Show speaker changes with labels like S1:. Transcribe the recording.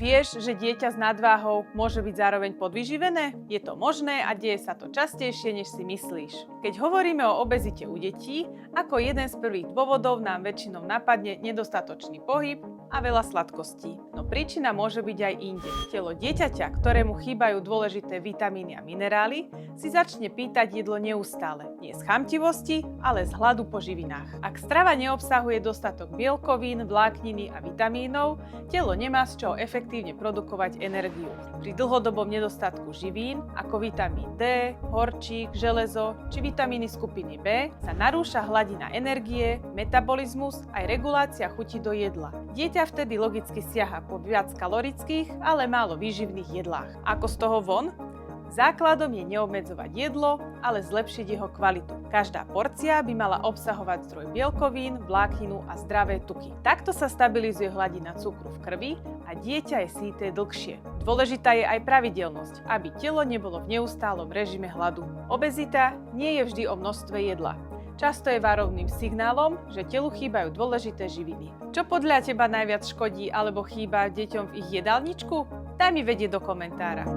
S1: Vieš, že dieťa s nadváhou môže byť zároveň podvyživené? Je to možné a deje sa to častejšie, než si myslíš. Keď hovoríme o obezite u detí, ako jeden z prvých dôvodov nám väčšinou napadne nedostatočný pohyb a veľa sladkostí. No príčina môže byť aj inde. Telo dieťaťa, ktorému chýbajú dôležité vitamíny a minerály, si začne pýtať jedlo neustále. Nie z chamtivosti, ale z hladu po živinách. Ak strava neobsahuje dostatok bielkovín, vlákniny a vitamínov, telo nemá z čoho efektívne produkovať energiu. Pri dlhodobom nedostatku živín, ako vitamín D, horčík, železo či vitamíny skupiny B, sa narúša hladina energie, metabolizmus aj regulácia chuti do jedla. Dieťa vtedy logicky siaha po viac kalorických, ale málo výživných jedlách. Ako z toho von? Základom je neobmedzovať jedlo, ale zlepšiť jeho kvalitu. Každá porcia by mala obsahovať zdroj bielkovín, vlákninu a zdravé tuky. Takto sa stabilizuje hladina cukru v krvi a dieťa je syté dlhšie. Dôležitá je aj pravidelnosť, aby telo nebolo v neustálom režime hladu. Obezita nie je vždy o množstve jedla. Často je varovným signálom, že telu chýbajú dôležité živiny. Čo podľa teba najviac škodí alebo chýba deťom v ich jedálničku? Daj mi vedieť do komentára.